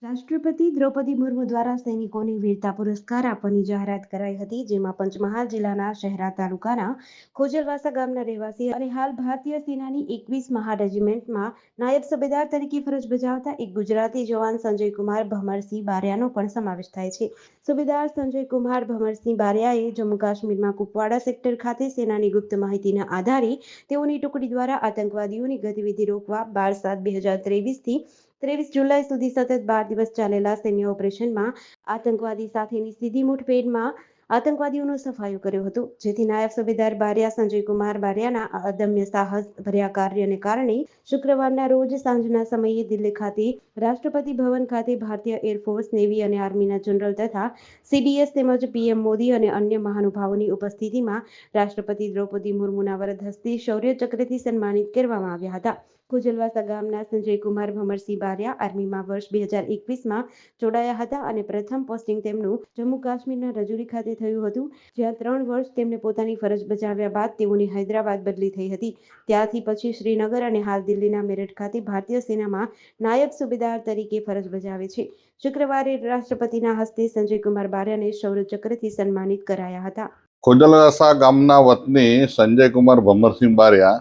રાષ્ટ્રપતિ દ્રૌપદી મુર્મુ દ્વારા સૈનિકોને વીરતા પુરસ્કાર આપવાની જાહેરાત કરાઈ હતી, જેમાં પંચમહાલ જિલ્લાના શહેરા તાલુકાના ખોજલવાસા ગામના રહેવાસી અને હાલ ભારતીય સેનાની 21 મહા રેજિમેન્ટમાં નાયબ સુબેદાર તરીકે ફરજ બજાવતા એક ગુજરાતી જવાન સંજયકુમાર ભમરસિંહ બારિયાનો પણ સમાવેશ થાય છે. સુબેદાર સંજયકુમાર ભમરસિંહ બારિયાએ જમ્મુ કાશ્મીરમાં કુપવાડા સેક્ટર ખાતે સેનાની ગુપ્ત માહિતીના આધારે તેઓની ટુકડી દ્વારા આતંકવાદીઓની ગતિવિધિ રોકવા 12/7/2023 થી 23 જુલાઈ સુધી સતત 12 દિવસ ચાલેલા સૈન્ય ઓપરેશનમાં આતંકવાદી સાથેની સીધી મુઠભેડમાં આતંકવાદીઓનો સફાયો કર્યો હતો, જેથી નાયબ સુબેદાર બારિયા સંજયકુમાર બારિયાના અદમ્ય સાહસ ભર્યા કાર્યને કારણે શુક્રવારના રોજ સાંજના સમયે દિલ્હી ખાતે રાષ્ટ્રપતિ ભવન ખાતે ભારતીય એરફોર્સ, નેવી અને આર્મીના જનરલ તથા CDS તેમજ PM મોદી અને અન્ય મહાનુભાવોની ઉપસ્થિતિમાં રાષ્ટ્રપતિ દ્રૌપદી મુર્મુના વરદ હસ્તે શૌર્ય ચક્રથી સન્માનિત કરવામાં આવ્યા હતા. ખોજલવાસા ગામના સંજયકુમાર ભમરસિંહ બારિયા આર્મીમાં વર્ષ 2021માં જોડાયા હતા અને પ્રથમ પોસ્ટિંગ તેમનું જમ્મુ કાશ્મીરના રજૌરી ખાતે થયું હતું, જ્યાં 3 વર્ષ તેમને પોતાની ફરજ બજાવ્યા બાદ તેઓની હૈદરાબાદ બદલી થઈ હતી. ત્યારથી પછી શ્રીનગર અને હાલ દિલ્હીના મેરઠ ખાતે ભારતીય સેનામાં નાયબ સુબેદાર તરીકે ફરજ બજાવે છે. શુક્રવારે રાષ્ટ્રપતિના હસ્તે સંજયકુમાર બારિયાને શૌર્ય ચક્રથી સન્માનિત કરાયા હતા. ખોજલવાસા ગામના વતની સંજયકુમાર ભમરસિંહ બારિયા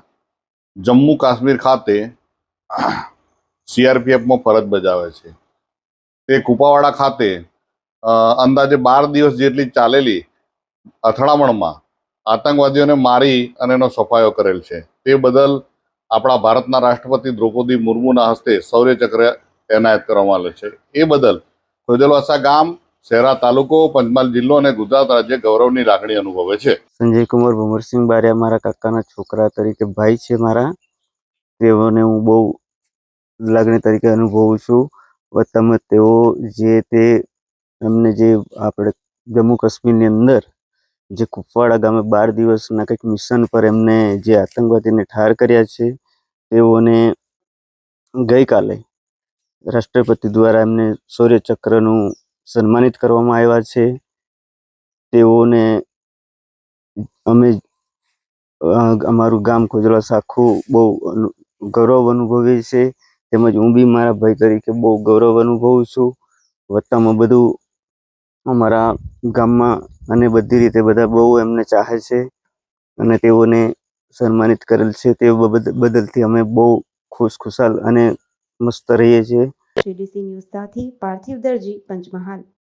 જમ્મુ કાશ્મીર ખાતે CRPFમાં ફરજ બજાવે છે. તે કુપાવાડા ખાતે અંદાજે 12 દિવસ જેટલી ચાલેલી અથડામણમાં આતંકવાદીઓને મારી અને એનો સફાયો કરેલ છે. તે બદલ આપણા ભારતના રાષ્ટ્રપતિ દ્રૌપદી મુર્મુના હસ્તે શૌર્ય ચક્ર એનાયત કરવામાં આવેલ છે. એ બદલ ખોજલવાસા ગામ, શહેરા તાલુકો, પંચમહાલ જિલ્લો અને ગુજરાત રાજ્ય ગૌરવની લાગણી અનુભવે છે. સંજયકુમાર ભમરસિંહ બારિયા મારા કાકાના છોકરા તરીકે ભાઈ છે મારા. તેઓને હું બહુ લાગણી તરીકે અનુભવું છું. વતનમાં તેઓ તે એમને જે આપણે જમ્મુ કાશ્મીરની અંદર જે કુપવાડા ગામે 12 દિવસના કંઈક મિશન પર એમને જે આતંકવાદીને ઠાર કર્યા છે, તેઓને ગઈકાલે રાષ્ટ્રપતિ દ્વારા એમને શૌર્ય ચક્રનું સન્માનિત કરવામાં આવ્યા છે. તેઓને અમે અમારું ગામ ખોજલવાસા આખું બહુ ગૌરવ અનુભવીએ છીએ, તેમજ હું બી મારા ભાઈ તરીકે બહુ ગૌરવ અનુભવું છું. વત્તામાં બધું અમારા ગામમાં અને બધી રીતે બધા બહુ એમને ચાહે છે અને તેઓને સન્માનિત કરેલ છે. તે બદલથી અમે બહુ ખુશાલ અને મસ્ત રહીએ છીએ. GDC ન્યૂઝ સાથે પાર્થિવ દરજી, પંચમહાલ.